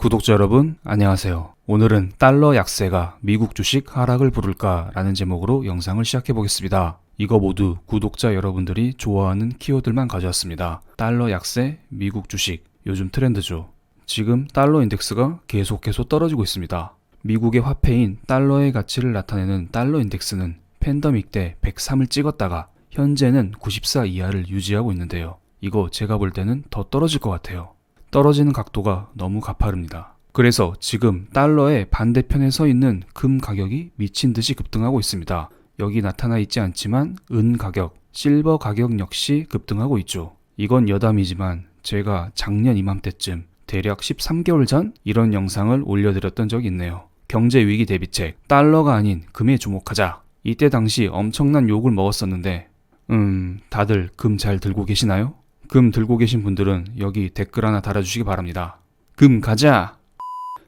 구독자 여러분, 안녕하세요. 오늘은 달러 약세가 미국 주식 하락을 부를까 라는 제목으로 영상을 시작해 보겠습니다. 이거 모두 구독자 여러분들이 좋아하는 키워드만 가져왔습니다. 달러 약세, 미국 주식, 요즘 트렌드죠. 지금 달러 인덱스가 계속해서 떨어지고 있습니다. 미국의 화폐인 달러의 가치를 나타내는 달러 인덱스는 팬데믹 때 103을 찍었다가 현재는 94 이하를 유지하고 있는데요. 이거 제가 볼 때는 더 떨어질 것 같아요. 떨어지는 각도가 너무 가파릅니다. 그래서 지금 달러의 반대편에 서 있는 금 가격이 미친 듯이 급등하고 있습니다. 여기 나타나 있지 않지만 은 가격, 실버 가격 역시 급등하고 있죠. 이건 여담이지만 제가 작년 이맘때쯤 대략 13개월 전 이런 영상을 올려드렸던 적이 있네요. 경제위기 대비책, 달러가 아닌 금에 주목하자. 이때 당시 엄청난 욕을 먹었었는데 다들 금 잘 들고 계시나요? 금 들고 계신 분들은 여기 댓글 하나 달아주시기 바랍니다. 금 가자!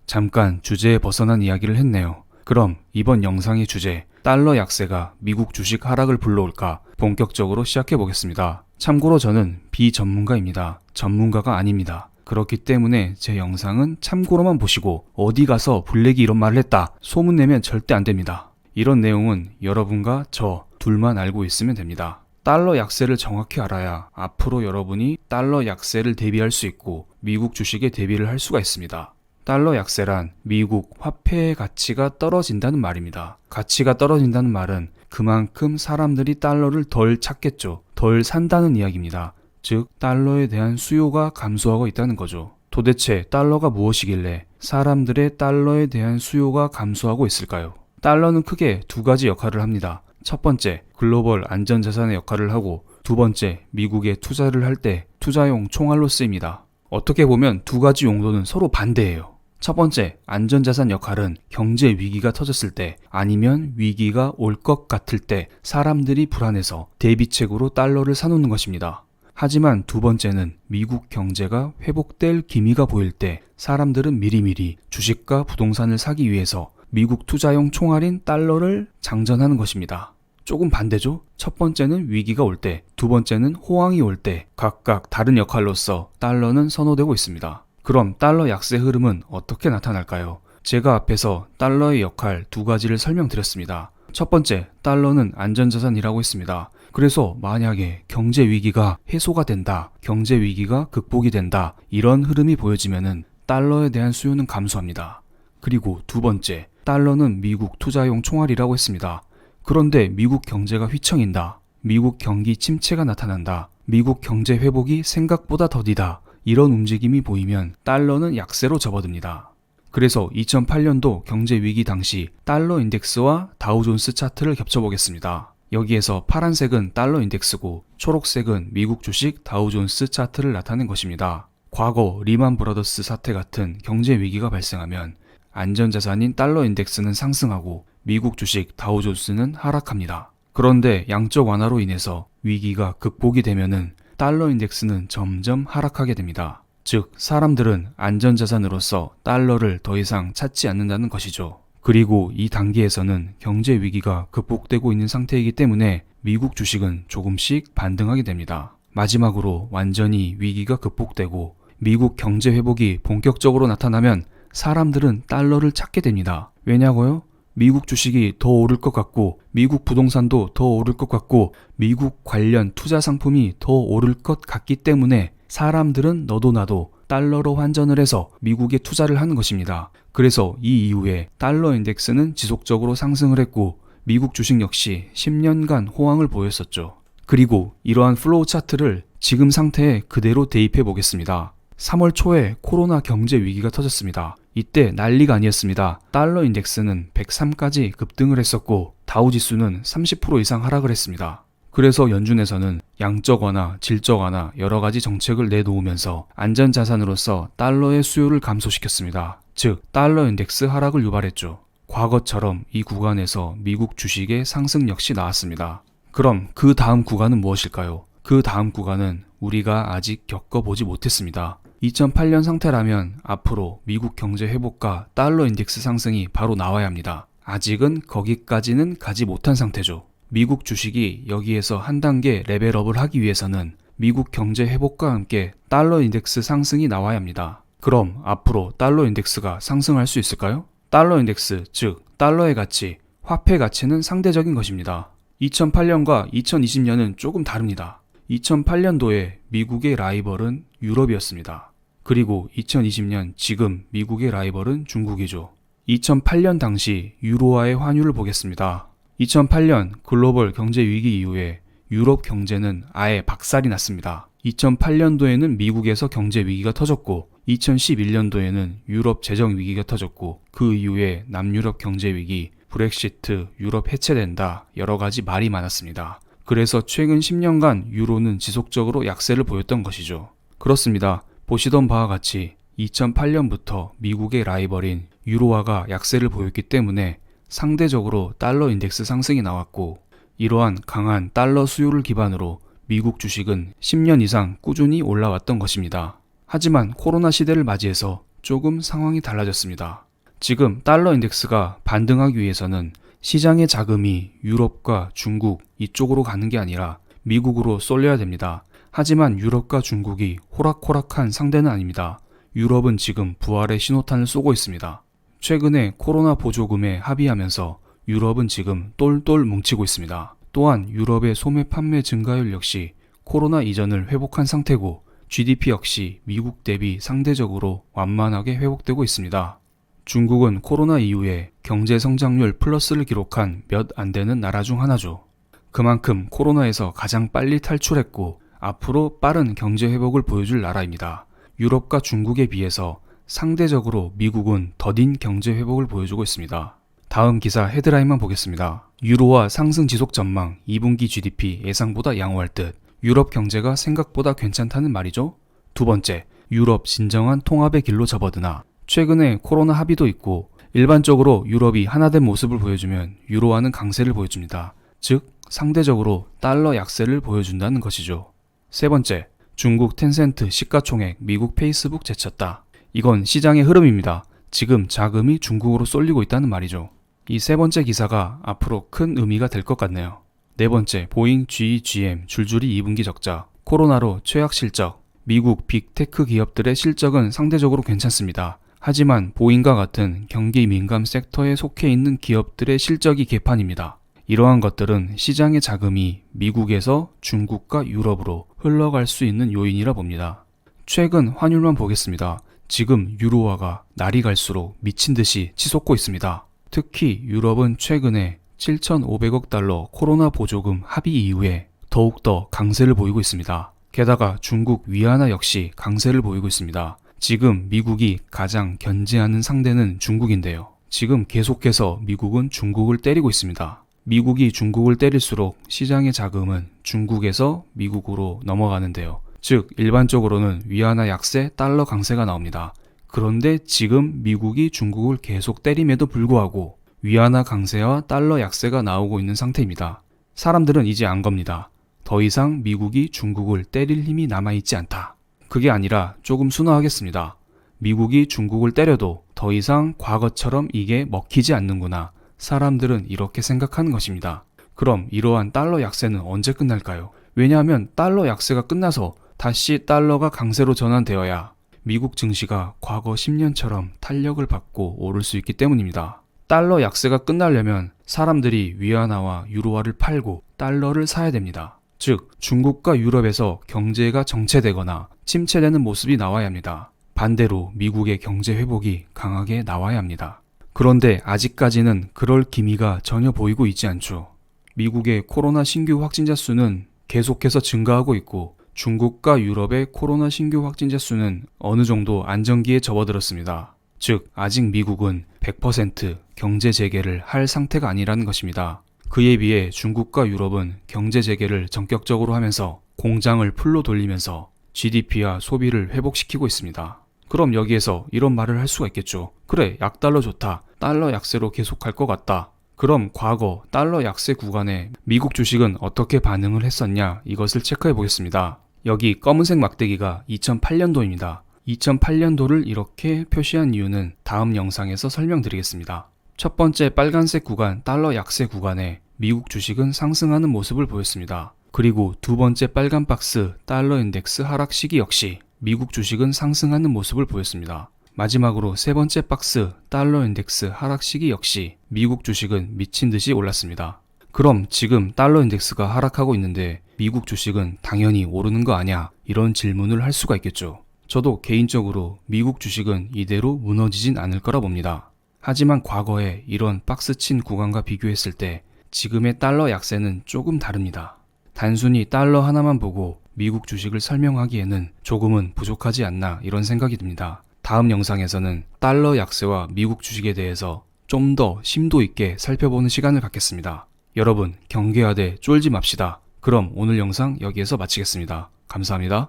잠깐 주제에 벗어난 이야기를 했네요. 그럼 이번 영상의 주제, 달러 약세가 미국 주식 하락을 불러올까 본격적으로 시작해 보겠습니다. 참고로 저는 비전문가입니다. 전문가가 아닙니다. 그렇기 때문에 제 영상은 참고로만 보시고 어디 가서 블랙이 이런 말을 했다 소문내면 절대 안 됩니다. 이런 내용은 여러분과 저 둘만 알고 있으면 됩니다. 달러 약세를 정확히 알아야 앞으로 여러분이 달러 약세를 대비할 수 있고 미국 주식에 대비를 할 수가 있습니다. 달러 약세란 미국 화폐의 가치가 떨어진다는 말입니다. 가치가 떨어진다는 말은 그만큼 사람들이 달러를 덜 찾겠죠. 덜 산다는 이야기입니다. 즉 달러에 대한 수요가 감소하고 있다는 거죠. 도대체 달러가 무엇이길래 사람들의 달러에 대한 수요가 감소하고 있을까요? 달러는 크게 두 가지 역할을 합니다. 첫 번째, 글로벌 안전자산의 역할을 하고 두 번째, 미국에 투자를 할 때 투자용 총알로 쓰입니다. 어떻게 보면 두 가지 용도는 서로 반대예요. 첫 번째, 안전자산 역할은 경제 위기가 터졌을 때 아니면 위기가 올 것 같을 때 사람들이 불안해서 대비책으로 달러를 사놓는 것입니다. 하지만 두 번째는 미국 경제가 회복될 기미가 보일 때 사람들은 미리미리 주식과 부동산을 사기 위해서 미국 투자용 총알인 달러를 장전하는 것입니다. 조금 반대죠? 첫 번째는 위기가 올 때, 두 번째는 호황이 올 때 각각 다른 역할로서 달러는 선호되고 있습니다. 그럼 달러 약세 흐름은 어떻게 나타날까요? 제가 앞에서 달러의 역할 두 가지를 설명드렸습니다. 첫 번째, 달러는 안전자산이라고 했습니다. 그래서 만약에 경제 위기가 해소가 된다, 경제 위기가 극복이 된다, 이런 흐름이 보여지면은 달러에 대한 수요는 감소합니다. 그리고 두 번째, 달러는 미국 투자용 총알이라고 했습니다. 그런데 미국 경제가 휘청인다, 미국 경기 침체가 나타난다, 미국 경제 회복이 생각보다 더디다, 이런 움직임이 보이면 달러는 약세로 접어듭니다. 그래서 2008년도 경제 위기 당시 달러 인덱스와 다우존스 차트를 겹쳐보겠습니다. 여기에서 파란색은 달러 인덱스고 초록색은 미국 주식 다우존스 차트를 나타낸 것입니다. 과거 리만 브러더스 사태 같은 경제 위기가 발생하면 안전자산인 달러 인덱스는 상승하고 미국 주식 다우존스는 하락합니다. 그런데 양적 완화로 인해서 위기가 극복이 되면은 달러 인덱스는 점점 하락하게 됩니다. 즉 사람들은 안전자산으로서 달러를 더 이상 찾지 않는다는 것이죠. 그리고 이 단계에서는 경제 위기가 극복되고 있는 상태이기 때문에 미국 주식은 조금씩 반등하게 됩니다. 마지막으로 완전히 위기가 극복되고 미국 경제 회복이 본격적으로 나타나면 사람들은 달러를 찾게 됩니다. 왜냐고요? 미국 주식이 더 오를 것 같고 미국 부동산도 더 오를 것 같고 미국 관련 투자 상품이 더 오를 것 같기 때문에 사람들은 너도 나도 달러로 환전을 해서 미국에 투자를 하는 것입니다. 그래서 이 이후에 달러 인덱스는 지속적으로 상승을 했고 미국 주식 역시 10년간 호황을 보였었죠. 그리고 이러한 플로우 차트를 지금 상태에 그대로 대입해 보겠습니다. 3월 초에 코로나 경제 위기가 터졌습니다. 이때 난리가 아니었습니다. 달러 인덱스는 103까지 급등을 했었고 다우지수는 30% 이상 하락을 했습니다. 그래서 연준에서는 양적 완화, 질적 완화 여러 가지 정책을 내놓으면서 안전자산으로서 달러의 수요를 감소시켰습니다. 즉 달러 인덱스 하락을 유발했죠. 과거처럼 이 구간에서 미국 주식의 상승 역시 나왔습니다. 그럼 그 다음 구간은 무엇일까요? 그 다음 구간은 우리가 아직 겪어보지 못했습니다. 2008년 상태라면 앞으로 미국 경제 회복과 달러 인덱스 상승이 바로 나와야 합니다. 아직은 거기까지는 가지 못한 상태죠. 미국 주식이 여기에서 한 단계 레벨업을 하기 위해서는 미국 경제 회복과 함께 달러 인덱스 상승이 나와야 합니다. 그럼 앞으로 달러 인덱스가 상승할 수 있을까요? 달러 인덱스, 즉 달러의 가치, 화폐 가치는 상대적인 것입니다. 2008년과 2020년은 조금 다릅니다. 2008년도에 미국의 라이벌은 유럽이었습니다. 그리고 2020년 지금 미국의 라이벌은 중국이죠. 2008년 당시 유로화의 환율을 보겠습니다. 2008년 글로벌 경제 위기 이후에 유럽 경제는 아예 박살이 났습니다. 2008년도에는 미국에서 경제 위기가 터졌고 2011년도에는 유럽 재정 위기가 터졌고 그 이후에 남유럽 경제 위기, 브렉시트, 유럽 해체된다 여러 가지 말이 많았습니다. 그래서 최근 10년간 유로는 지속적으로 약세를 보였던 것이죠. 그렇습니다. 보시던 바와 같이 2008년부터 미국의 라이벌인 유로화가 약세를 보였기 때문에 상대적으로 달러 인덱스 상승이 나왔고 이러한 강한 달러 수요를 기반으로 미국 주식은 10년 이상 꾸준히 올라왔던 것입니다. 하지만 코로나 시대를 맞이해서 조금 상황이 달라졌습니다. 지금 달러 인덱스가 반등하기 위해서는 시장의 자금이 유럽과 중국 이쪽으로 가는 게 아니라 미국으로 쏠려야 됩니다. 하지만 유럽과 중국이 호락호락한 상대는 아닙니다. 유럽은 지금 부활의 신호탄을 쏘고 있습니다. 최근에 코로나 보조금에 합의하면서 유럽은 지금 똘똘 뭉치고 있습니다. 또한 유럽의 소매 판매 증가율 역시 코로나 이전을 회복한 상태고 GDP 역시 미국 대비 상대적으로 완만하게 회복되고 있습니다. 중국은 코로나 이후에 경제 성장률 플러스를 기록한 몇 안 되는 나라 중 하나죠. 그만큼 코로나에서 가장 빨리 탈출했고 앞으로 빠른 경제 회복을 보여줄 나라입니다. 유럽과 중국에 비해서 상대적으로 미국은 더딘 경제 회복을 보여주고 있습니다. 다음 기사 헤드라인만 보겠습니다. 유로화 상승 지속 전망 2분기 GDP 예상보다 양호할 듯. 유럽 경제가 생각보다 괜찮다는 말이죠. 두 번째, 유럽 진정한 통합의 길로 접어드나. 최근에 코로나 합의도 있고 일반적으로 유럽이 하나된 모습을 보여주면 유로화는 강세를 보여줍니다. 즉 상대적으로 달러 약세를 보여준다는 것이죠. 세 번째, 중국 텐센트 시가총액 미국 페이스북 제쳤다. 이건 시장의 흐름입니다. 지금 자금이 중국으로 쏠리고 있다는 말이죠. 이 세 번째 기사가 앞으로 큰 의미가 될 것 같네요. 네 번째, 보잉 GE GM 줄줄이 2분기 적자, 코로나로 최악 실적. 미국 빅테크 기업들의 실적은 상대적으로 괜찮습니다. 하지만 보잉과 같은 경기 민감 섹터에 속해 있는 기업들의 실적이 개판입니다. 이러한 것들은 시장의 자금이 미국에서 중국과 유럽으로 흘러갈 수 있는 요인이라 봅니다. 최근 환율만 보겠습니다. 지금 유로화가 날이 갈수록 미친 듯이 치솟고 있습니다. 특히 유럽은 최근에 7,500억 달러 코로나 보조금 합의 이후에 더욱더 강세를 보이고 있습니다. 게다가 중국 위안화 역시 강세를 보이고 있습니다. 지금 미국이 가장 견제하는 상대는 중국인데요. 지금 계속해서 미국은 중국을 때리고 있습니다. 미국이 중국을 때릴수록 시장의 자금은 중국에서 미국으로 넘어가는데요. 즉 일반적으로는 위안화 약세, 달러 강세가 나옵니다. 그런데 지금 미국이 중국을 계속 때림에도 불구하고 위안화 강세와 달러 약세가 나오고 있는 상태입니다. 사람들은 이제 안 겁니다. 더 이상 미국이 중국을 때릴 힘이 남아있지 않다. 그게 아니라 조금 순화하겠습니다. 미국이 중국을 때려도 더 이상 과거처럼 이게 먹히지 않는구나. 사람들은 이렇게 생각하는 것입니다. 그럼 이러한 달러 약세는 언제 끝날까요? 왜냐하면 달러 약세가 끝나서 다시 달러가 강세로 전환되어야 미국 증시가 과거 10년처럼 탄력을 받고 오를 수 있기 때문입니다. 달러 약세가 끝나려면 사람들이 위안화와 유로화를 팔고 달러를 사야 됩니다. 즉 중국과 유럽에서 경제가 정체되거나 침체되는 모습이 나와야 합니다. 반대로 미국의 경제 회복이 강하게 나와야 합니다. 그런데 아직까지는 그럴 기미가 전혀 보이고 있지 않죠. 미국의 코로나 신규 확진자 수는 계속해서 증가하고 있고 중국과 유럽의 코로나 신규 확진자 수는 어느 정도 안정기에 접어들었습니다. 즉 아직 미국은 100% 경제 재개를 할 상태가 아니라는 것입니다. 그에 비해 중국과 유럽은 경제 재개를 전격적으로 하면서 공장을 풀로 돌리면서 GDP와 소비를 회복시키고 있습니다. 그럼 여기에서 이런 말을 할 수가 있겠죠. 그래, 약달러 좋다. 달러 약세로 계속 갈 것 같다. 그럼 과거 달러 약세 구간에 미국 주식은 어떻게 반응을 했었냐, 이것을 체크해 보겠습니다. 여기 검은색 막대기가 2008년도입니다. 2008년도를 이렇게 표시한 이유는 다음 영상에서 설명드리겠습니다. 첫 번째 빨간색 구간 달러 약세 구간에 미국 주식은 상승하는 모습을 보였습니다. 그리고 두 번째 빨간 박스 달러 인덱스 하락 시기 역시 미국 주식은 상승하는 모습을 보였습니다. 마지막으로 세 번째 박스 달러 인덱스 하락 시기 역시 미국 주식은 미친 듯이 올랐습니다. 그럼 지금 달러 인덱스가 하락하고 있는데 미국 주식은 당연히 오르는 거 아냐? 이런 질문을 할 수가 있겠죠. 저도 개인적으로 미국 주식은 이대로 무너지진 않을 거라 봅니다. 하지만 과거에 이런 박스 친 구간과 비교했을 때 지금의 달러 약세는 조금 다릅니다. 단순히 달러 하나만 보고 미국 주식을 설명하기에는 조금은 부족하지 않나 이런 생각이 듭니다. 다음 영상에서는 달러 약세와 미국 주식에 대해서 좀 더 심도 있게 살펴보는 시간을 갖겠습니다. 여러분 경계하되 쫄지 맙시다. 그럼 오늘 영상 여기에서 마치겠습니다. 감사합니다.